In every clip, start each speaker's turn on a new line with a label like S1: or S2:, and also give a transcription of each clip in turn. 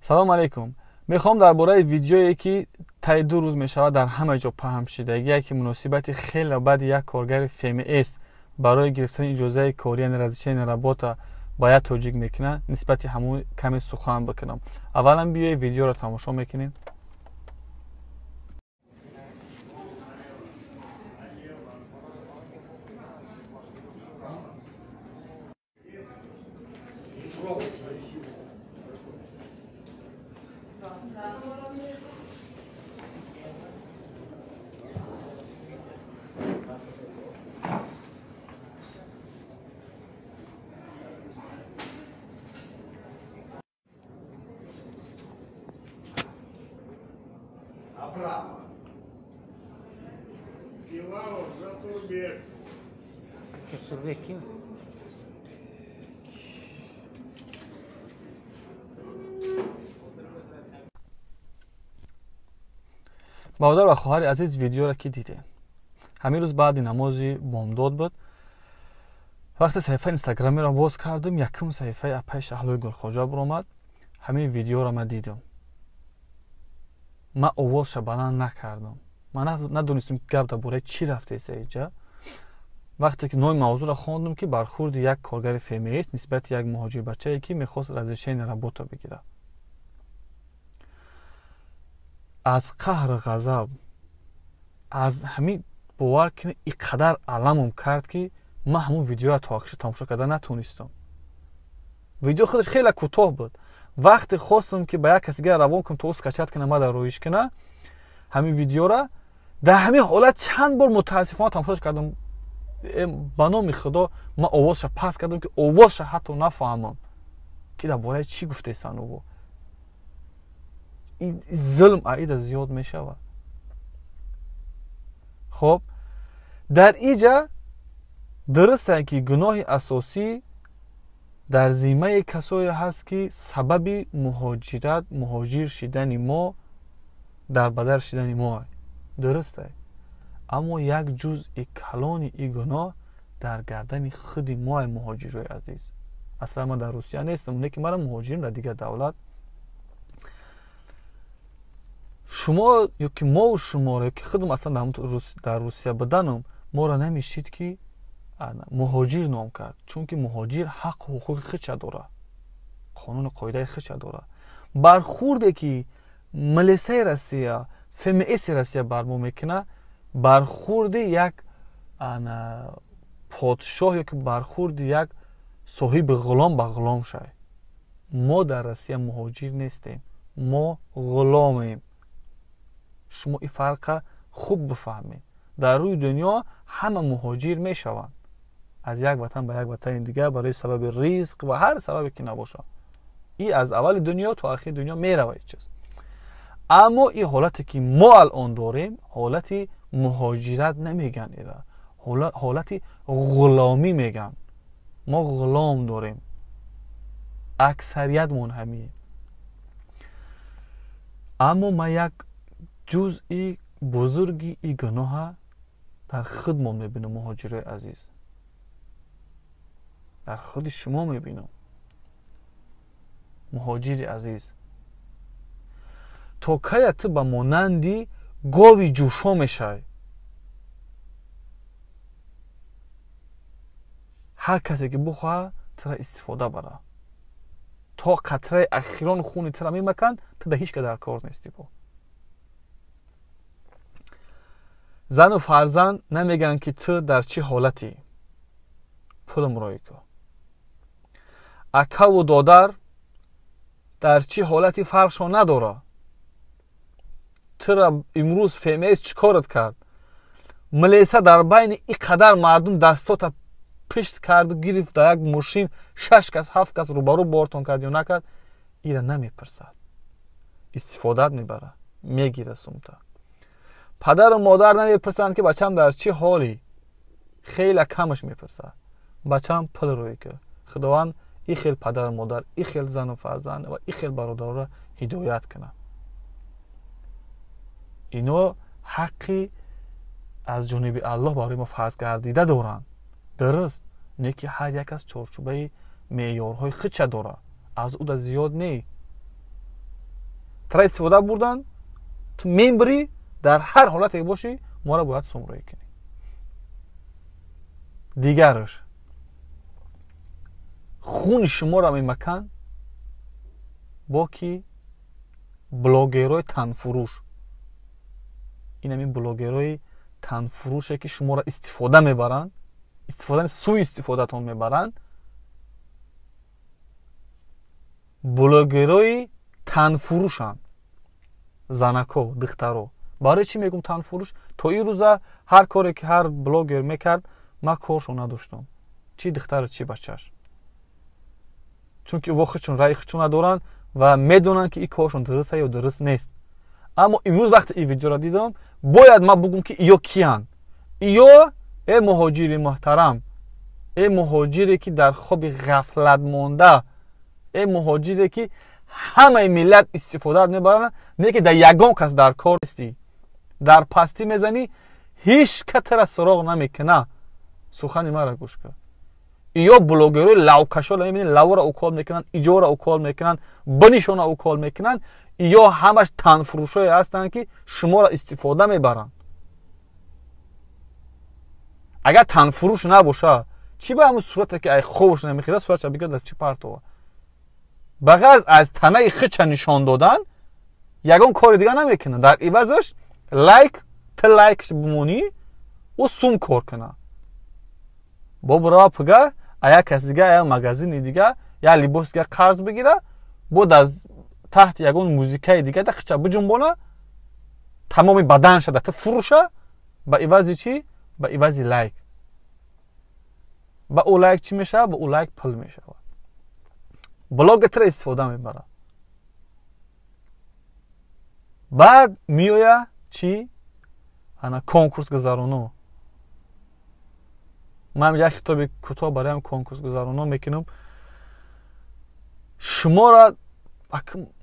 S1: سلام علیکم. میخوام درباره ویدیویی که طی 2 روز میشود در همه جا پخش شده که مناسبت خیلی بد یک کارگر FMS برای گرفتن اجازه کاری разрешение работа باید توجیه میکنه نسبت همون کمی سخن بکنم. اولا بیای ویدیو را تماشا میکنین.
S2: Право. Килавов Жасурбек.
S3: Жасурбек ким?
S1: برادر و خواهر عزیز، ویدیو را که دیدین همین روز بعد نماز بامداد بود. وقتی صفحه اینستاگرامی را باز کردم یکم صفحه اپای شهلوی گلخواجه برآمد. همین ویدیو را من دیدم. من آوازش بلند نکردم. من ندونستم گپ درباره چی رفته است اینجا. وقتی که نوع موضوع را خواندم که برخورد یک کارگر FMS نسبت یک مهاجر بچه‌ای که می‌خواست разрешение работа بگیره. از قهر غضب از همین باور کنه اینقدر علمم کرد که من همون ویدیو را تا آخرش تماشا کردن نتونستم. ویدیو خودش خیلی کوتاه بود. وقتی خواستم که به یک کسی دیگه روان کنم تو اسکچت کنه ما در رویش کنه، همین ویدیو را در همین حالت چند بار متاسفانه تماشا کردم. به نام خدا من آوازش پس کردم که آوازش حتی نفهمم که درباره چی گفته سن او. این ظلم عید زیاد میشود. خب در اینجا درسته که گناه اساسی در ذمه کسایی هست که سبب مهاجر شدن ما در بدر شدن ما درسته، اما یک جزء کلان این گناه در گردن خود ما مهاجرای عزیز. اصلا ما در روسیه نیستم، اونه که ما مهاجریم در دیگر دولت. شما یا که ما و شما را که خودم اصلا در روسیه بدنم ما را نمیشید که مهاجر نام کرد، چون که مهاجر حق و حقوق خودش داره، قانون قاعده خودش داره. برخورده که ملیسه روسیه FMS روسیه بر ما میکنه برخورد یک پادشاه یا که برخورد یک صاحب غلام به غلام شد. ما در روسیه مهاجر نیستیم، ما غلامیم. شما این فرق خوب بفهمید. در روی دنیا همه مهاجر میشوند از یک وطن به یک وطن دیگه برای سبب رزق و هر سببی که نباشه. این از اول دنیا تا آخر دنیا میروه چیز. اما این حالتی که ما الان داریم حالت مهاجرت نمیگن، ایرا حالت غلامی میگن. ما غلام داریم، اکثریت من همیه. اما ما یک جزئی بزرگی این گناه در خودمان میبینم. مهاجرای عزیز در خود شما میبینم. مهاجری عزیز تا که تو به مانندی گاوی جوشا میشه. هر کسی که بخواه ترا استفاده بره تا قطره اخیران خونی ترا میمکن تو ده هیچ که در کار نیستی. با زن و فرزند نمیگن که تو در چه حالتی، پولم رایی که اکا و دادر در چه حالتی فرقشان نداره. تو را امروز FMS چیکارت کرد؟ ملیسه در بین این قدر مردم دستات پشت کرد و گرفت در یک ماشین 6 کس 7 کس روبرو بارتون کرد یا نکرد. ایره نمیپرسد، استفادت میبره میگیره سمتا. پدر و مادر نمیپرسند که بچم در چه حالی، خیلی کمش میپرسد. بچم پل روی که خداوند این خیل پدر و مادر، این خیل زن و فرزند و این خیل برادر را هدایت کنه. اینو حقی از جانب الله برای ما فرض گردیده دارن. درست نه که هر یک از چارچوبه معیارهای خودش داره، از او در زیاد نه. ترا استفاده بردن تو میبری در هر حالتی باشی ما را باید سومرایی کنی. دیگرش خون شما را میمکن با کی بلاگرای تنفروش. این همین بلاگرای تنفروشه که شما را استفاده میبرن، استفاده سوی استفاده تون میبرن. بلاگرای تنفروشن، زنکو دخترو. برای چی میگم تنفروش؟ تا این روزا هر کاری که هر بلاگر میکرد من کارشو نداشتم، چی دختر چی بچهش، چون که واقعا رای خودشون ندارن و میدونن که این کارشون درسته یا درست نیست. اما امروز وقتی این ویدیو را دیدم باید من بگم که ایو کیان. ایو ای مهاجر محترم، ای مهاجری که در خواب غفلت مونده، ای مهاجری که همه ملت استفاده میبرن، نه که در یگان کس در کار استی، در پستی میزنی هیچ کتر سراغ نمیکنه. سخن ما را گوش کن. ایو بلاگرای لوکشا لا میبینی لو را اوکال میکنن، ایجو را اوکال میکنن، بنیشون را اوکال میکنن. یا همش تنفروشای هستن که شما را استفاده میبرن. اگر تنفروش نباشه چی به همون صورت که ای خوبش نمیخیده صورتش بگیرد از چی پرتوه. بغیر از تنه خچ نشان دادن یگان کار دیگه نمیکنه. در عوضش لایک لایکش بمونی و سوم کار کنه. با برای پگه ایا کس دیگه ایا مغازین دیگه یا لباس دیگه قرض بگیره بود از تحت یگان موزیکای دیگه ده خچ بجنبونه تمام بدن شده تا فروشه. با عوض چی؟ با عوض لایک. با او لایک چی میشه؟ با او لایک پل میشه. بلاگ تر استفاده میبره. بعد میویا چی؟ انا کنکورس گذارونو. من یک خطاب کوتاه برای هم کنکورس گذارونو میکنم. شما را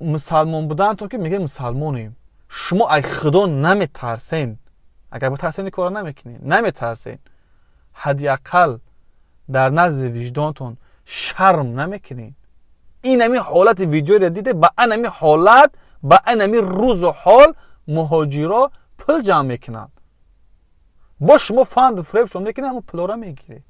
S1: مسلمان بودنتون که میگه مسلمانیم. شما ای خدا نمیترسین. اگر بترسین کارا نمیکنین، نمیترسین. حداقل در نزد وجدانتون شرم نمیکنین. این همی حالت ویدیو را دیده با این همی حالت با این همی روز و حال مهاجرا پل جمع میکنن. با شما فند و فریب شما میکنه همون پلارا میگیره.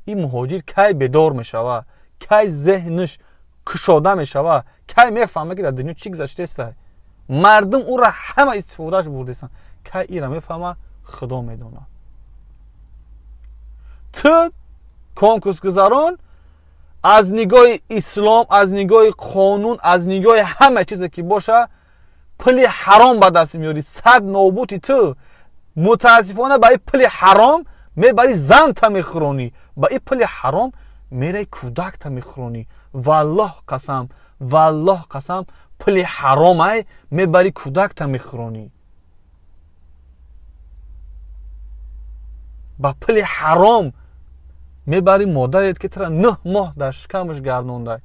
S1: این مهاجر کی بیدار میشوه، کی ذهنش کشاده میشوه، کی میفهمه که در دنیا چی گذشته است. مردم او را همه استفادهش بردهستن. کی این را میفهمه خدا میدونه. تو کنکورس گذاران از نگاه اسلام، از نگاه قانون، از نگاه همه چیزی که باشه پل حرام به دست میاری. صد نابوتی تو متاسفانه با این پل حرام میبری زن تا میخورونی، با این پل حرام میره کودک تا میخورونی. والله قسم، والله قسم پل حرام ای میبری کودک تا میخورونی. با پل حرام میبری مادرت که ترا 9 ماه در شکمش گردونده،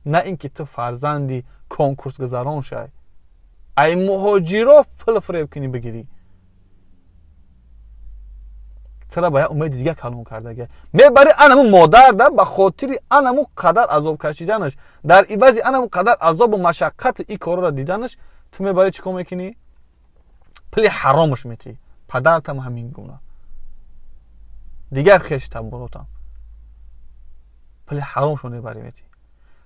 S1: نه اینکه تو فرزندی کنکورس گذاران شای. ای مهاجرا پل فریب کنی بگیری. ترا باید امید دیگه کلون کرده. میبری انمو مادر ده به خاطر انمو قدر عذاب کشیدنش، در عوض انمو قدر عذاب و مشقت این کارا را دیدنش تو میبری چیکار میکنی؟ پل حرامش میتی. پدرت هم همین گونه. دیگر خشتم بروتم پلی حرام شونه بری میتی.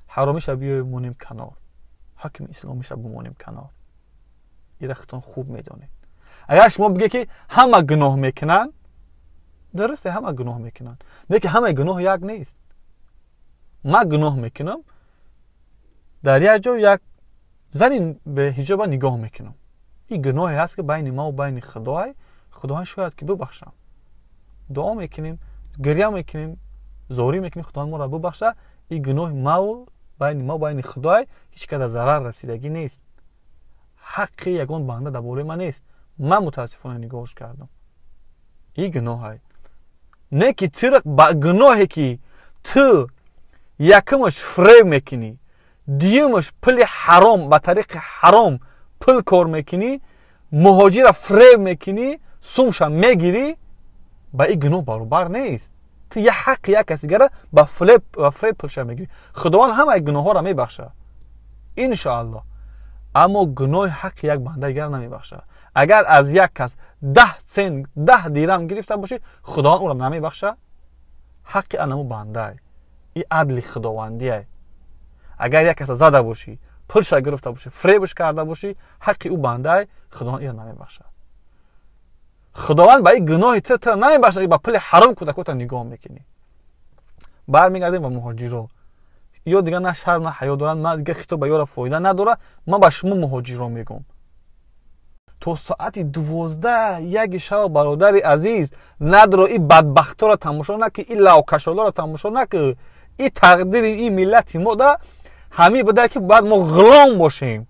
S1: حرامی شب بیای بمونیم کنار، حکم اسلامی شب بمونیم کنار. این رختان خوب میدونید. اگر شما بگه که همه گناه میکنن، درسته همه گناه میکنن، نه که همه گناه یک نیست. من گناه میکنم در یک جا یک زنی به حجاب نگاه میکنم، این گناهی هست که بین ما و بین خدای شاید که ببخشم. دعا میکنیم، گریه میکنیم، زاری میکنیم خدا ما را ببخشه. این گناه ما و بین خدای هیچ کدر ضرر رسیدگی نیست. حق یگان بنده در بالای من نیست. من متاسفانه نگاهش کردم. این گناه های نه که تو با گناهی که تو یکمش فریب میکنی، دیومش پل حرام به طریق حرام پل کار میکنی، مهاجر فریب میکنی، سومش میگیری، با این گناه برابر نیست. تو یه حق یک کسی گره با فریب پلش میگیری. خداوند همه گناه ها را میبخشه ان شاء الله. اما گناه حق یک بنده دیگر نمیبخشه. اگر از یک کس 10 دیرم گرفته باشی خداوند او را نمیبخشه. حق انمو بنده این عدل خداوندی است. اگر یک کس زده باشی پولش گرفته باشی فریبش کرده باشی حق او بنده خداوند این را نمیبخشه. خداوند با این گناه تو نمیبخشه. با پول حرام کودکات نگاه میکنی. برمیگردیم به مهاجران. یا دیگه نه شرم نه حیا دارن. من دیگه خطاب به یارا فایده نداره. من به شما مهاجران میگم تو ساعت 12 یک شب برادر عزیز ندارو این بدبختا را تماشا نکن. این لاوکشالا را تماشا نکن. این تقدیر این ملت ما ده همین بده که باید ما غلام باشیم.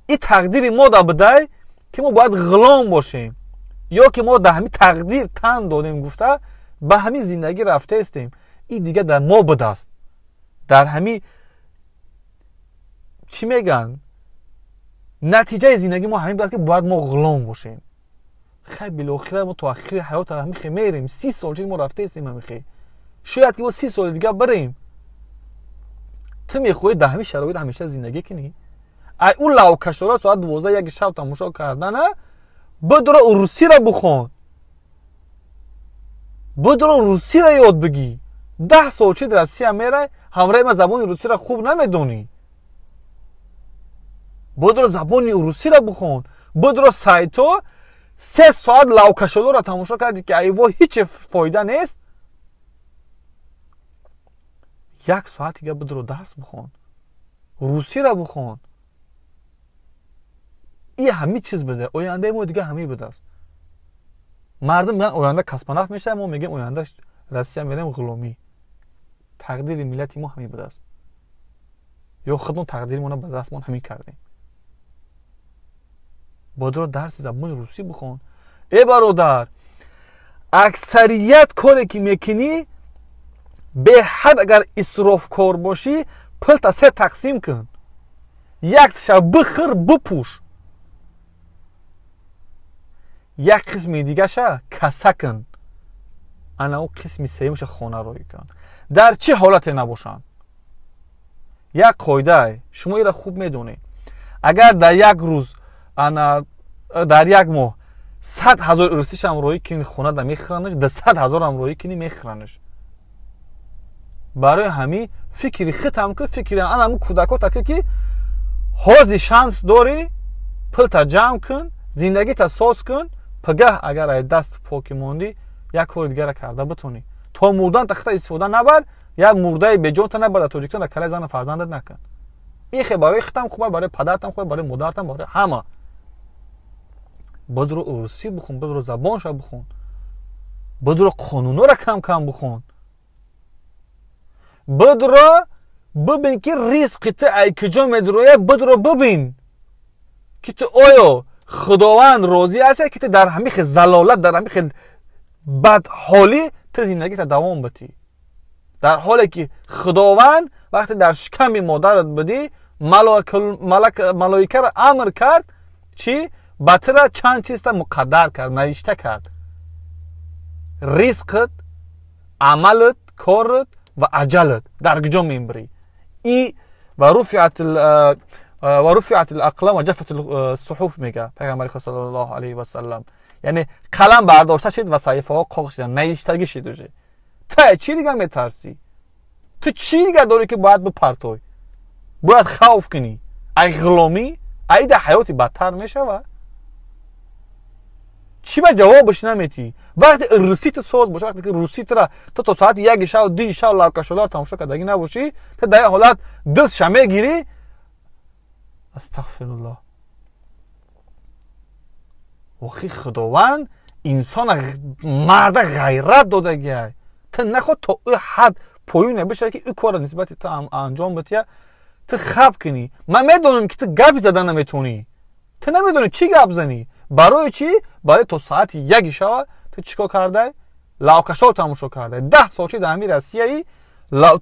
S1: این تقدیر ما ده بده که ما باید غلام باشیم یا که ما در همین تقدیر تن دادیم گفته به همین زندگی رفته استیم. این دیگه در ما بده است. در همین چی میگن نتیجه زندگی ما همین بود که باید ما غلام باشیم. خیلی بالاخره ما تو آخر حیات همین خیلی میریم. 30 سال چه ما رفته استیم همین خیلی. شاید که ما 30 سال دیگه بریم. تو میخوای در همین شرایط همیشه زندگی کنی؟ ای اون لاوکشالا ساعت 12 یک شب تماشا کردن بدرو روسی را بخون. بدرو روسی را یاد بگی. 10 سال چه در روسیه میره همراه ما زبان روسی را خوب نمیدونی. بدرو زبان روسی را بخون. بدرو سایتو 3 ساعت لاوکشالا را تماشا کردی که ایوا هیچ فایده نیست. 1 ساعت دیگه بدرو درس بخون. روسی را بخون. این همه چیز بده. آینده ما دیگه همه بده است. مردم میگن آینده کسبناف میشه. ما میگیم آینده روسیه میریم غلامی. تقدیر ملت ما همه بده است. یا خودمون تقدیرمون رو به دستمون همین کردیم. بدرو درس زبان روسی بخون. ای برادر اکثریت کاری که میکنی به حد اگر اسراف کار باشی پول تا 3 تقسیم کن. یک تشا بخر بپوش. یک قسم دیگه شا کسا کن. انا او قسم سیمش خانه روی کن. در چه حالت نباشن؟ یک قاعده شما این را خوب میدونی. اگر در یک روز انا در یک ماه 100,000 روسیش هم روی کنی خونه دا میخرنش. در 100,000 هم روی کنی میخرنش. برای همین فکری ختم کن. فکری انا همون کودکات که حاضی شانس داری پول تا جمع کن. زندگی تا ساز کن. پگه اگر ای دست پاکی موندی یک کار دیگه را کرده بتونی. تا مردن تخته استفاده نبر. یا مرده به جون تا نبر. توجیکتون در کله زن فرزندت نکن. این خیلی برای ختم خوبه. برای پدرتم خوبه. برای مادرتم برای همه. بدرو روسی بخون. بدرو زبانش بخون. بدرو قانونا را کم کم بخون. بدرو ببین که ریسک تو ای کجا میدرویه. بدرو ببین که تو آیا خداوند راضی است که تو در همین زلالت در همین بدحالی تو زندگی تا دوام بدی. در حالی که خداوند وقتی در شکم مادرت بدی ملائکه را امر کرد چی؟ بطره چند چیز تا مقدر کرد. نوشته کرد. ریسکت، عملت، کارت و عجلت در کجا میبری. ای و رفعت الاقلام و جفت الصحف میگه پیغمبر خدا صلی الله علیه و سلم. یعنی قلم برداشته شد و صحیفه ها قاق شد. نوشتگی شد. تو چی دیگه میترسی؟ تو چی دیگه داری که باید بپرتوی؟ باید خوف کنی؟ ای غلامی؟ ای در حیاتی بدتر میشه و چی به جوابش نمیتی؟ وقتی روسی تو ساز باشه. وقتی که روسی را تو تا ساعت 1 شب 2 شب لاوکشالا تماشا کردگی نباشی تو در حالت دست شمه گیری. استغفر الله. وقتی خداوند انسان مرد غیرت داده گیه. تو نخواد تا اون حد پایونه بشه که این کار نسبت تو انجام بدی. تو خب کنی. من میدونم که تو گپ زدن نمیتونی. تو نمیدونی چی گپ زنی. برای چی؟ برای تو ساعت 1 شب تو چیکار کرده؟ لاوکشالا تماشا کرده. 10 سال چی در همین روسیه ای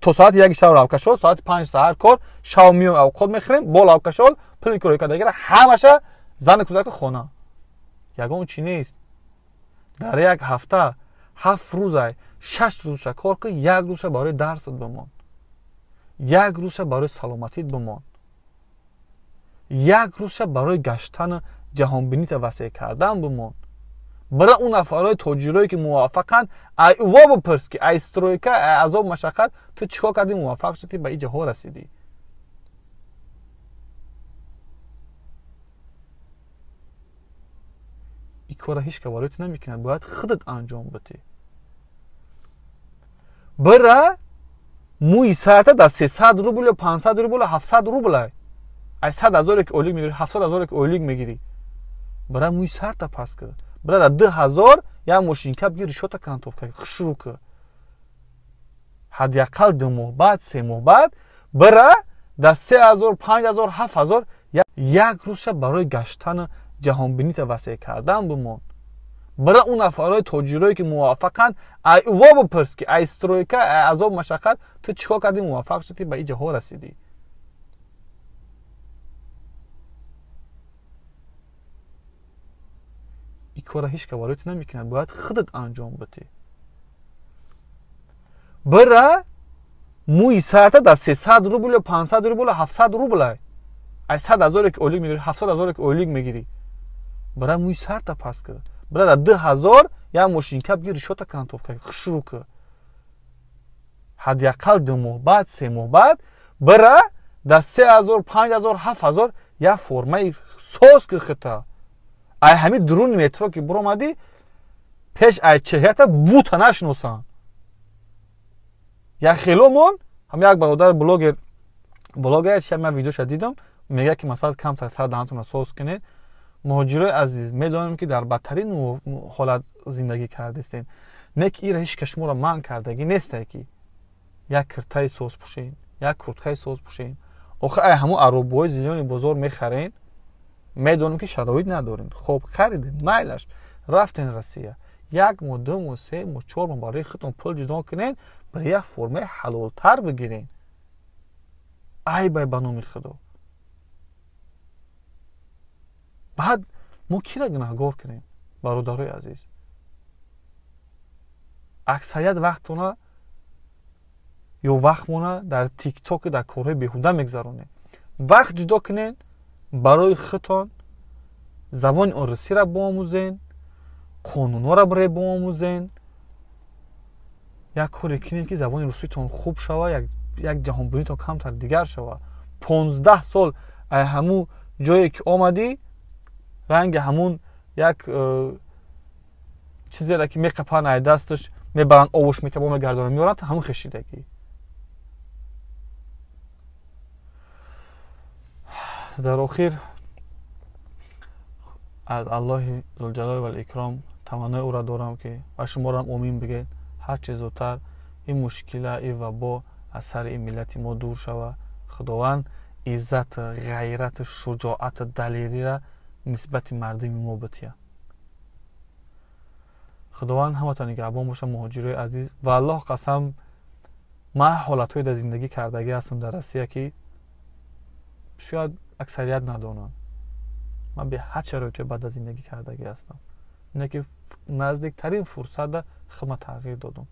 S1: تو ساعت 1 شب لاوکشالا ساعت 5 ساعت کار شام میو اوقات میخریم با لاوکشالا پول کاری کرده دیگه همشه زن کودک خونه. یگان چی نیست. در یک هفته 7 روز 6 روز کار که 1 روز برای درست بمان. 1 روز برای سلامتیت بمان. یک روزش برای گشتن جهانبینیت وسیع کردن بمون. برای اون افراد تاجرایی که موافقن ای وا بپرس که ای استرویکا ای عذاب مشقت تو چیکار کردی موافق شدی به اینجا رسیدی. این کار هیچ که برایت نمیکنه، باید خودت انجام بدی. برای موی ساعت در 300 روبل 500 روبل 700 روبل ای 100,000 که اولیگ میگیری 700,000 که اولیگ میگیری برای موی ساعت پس کرد. برای در 2,000 یا ماشین کپ گیری شوتا کنتوف که خشرو که حداقل 2 ماه بعد 3 ماه بعد برای در 3,000 5,000 7,000 یک روزش برای گشتن جهانبینیت وسیع کردن بمون. برای اون افراد تاجرایی که موافقن ای وا بپرس که ای استرویکا ای عذاب مشقت تو چیکار کردی موافق شدی به اینجا رسیدی. این کار هیچ که برایت نمیکنه، باید خودت انجام بدی. برای موی ساعت در 300 روبل 500 روبل 700 روبل ای 100,000 که اولیگ میگیری 700,000 که اولیگ میگیری برای موی ساعت پس کرد. برای در 2,000 یا ماشین کپ گیری شوتا کنتوف که خشرو که حداقل 2 ماه بعد 3 ماه بعد برای در 3,000 5,000 7,000 یا فرمه سوز که خطا ای همین درون مترو که برو آمدی پیش ای چهیت بوت نشناسن. یا خیلومون هم یک برادر بلاگر چه من ویدیوش دیدم میگه که مثلا کم تا سر دهنتون سوز کنید. مهاجرای عزیز میدونم که در بدترین حالت زندگی کردید. نه که ایره هیچ کشمورا من کردگی نیسته که یک کرتای سوز پوشین یک کرتکای سوز پوشین. آخه ای همون عربوهای زیلیون بزرگ میخرین میدونم که شرایط ندارین. خب خریدین میلش رفتین روسیه 1 ماه 2 ماه 3 ماه 4 ماه برای خودتون پول جدا کنین برای یک فرمه حلالتر بگیرین. ای بای بنامی خدا بعد ما کی را گناهگار کنیم؟ برادرای عزیز اکثریت وقتونه یا وقتمونه در تیک تاک در کارهای بیهوده میگذرونه. وقت جدا کنین برای خودتان زبان انگلیسی را بیاموزین، قانونا را برای بیاموزین. یک کاری کنین که زبان روسیتون خوب شوه، یک جهانبینیتون کمتر دیگر شوه. 15 سال همون جایی که آمدی رنگ همون یک چیزی را که میقپن ای دستش میبرن آوش میتبا میگردانن میارن تا همون خشیدگی. در آخر از الله ذوالجلال و الاکرام تمنای او را دارم که و شما را هم آمین بگید هر چه زودتر این مشکل این وبا از سر این ملت ما دور شوه. خداوند عزت غیرت شجاعت دلیری را نسبت مردم ما بتیه. خداوند همتان نگهبان باشه مهاجرای عزیز. و الله قسم من حالتهای در زندگی کردگی هستم در روسیه که شاید اکثریت ندانن. من به هر شرایطی بعد از زندگی کردگی هستم. اینه که نزدیکترین فرصت خودم تغییر دادم.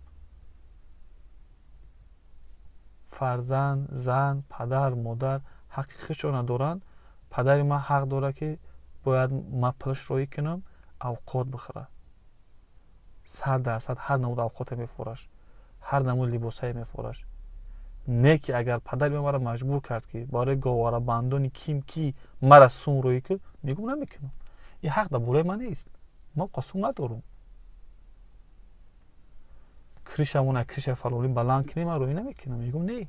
S1: فرزند، زن، پدر، مادر حقیقتشو ندارن. پدر من حق داره که باید من پلش روی کنم اوقات بخوره. 100% هر نمود اوقات میفروش، هر نمود لباسای میفروش. نه که اگر پدر مرا مجبور کرد که برای گواره بندانی کیم کی مرا سون روی که میگم نمیکنم. این حق در بالای من نیست. ما قسم ندارم. کریشمون کریش فلانی بلند کنیم من روی نمیکنم. میگم نه.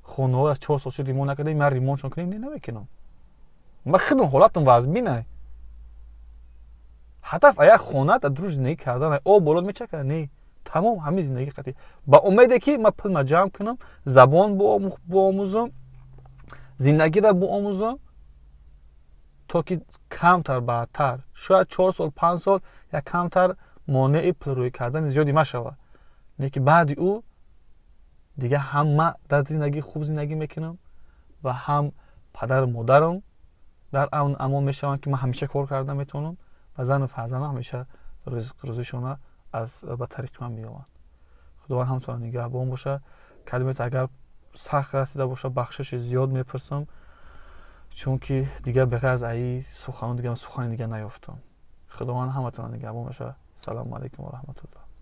S1: خونه از 4 سال شد ریمون نکرده من ریمونشون کنیم نه نمیکنم. من خودم حالتم وضعی نه. هدف ایا خونه در دروش زندگی کردن او بولد میچکه نه. تمام همین زندگی قطعی با امیده که من پول جمع کنم زبان بیاموزم زندگی را بیاموزم تا که کمتر بعدتر شاید 4 سال 5 سال یا کمتر مانع پول روی کردن زیادی نشوه. نه که بعد او دیگه هم من در زندگی خوب زندگی میکنم و هم پدر مادرم در امان میشوند که من همیشه کار کردم میتونم و زن و فرزندم همیشه روزشون از به طریق من میآوند. خداوند همتون نگهبان باشه. کلمت اگر سخت رسیده باشه بخشش زیاد میپرسم. چون که دیگه به غیر از ای سخن دیگه نیافتم. خداوند همتون نگهبان باشه. سلام علیکم و رحمت الله.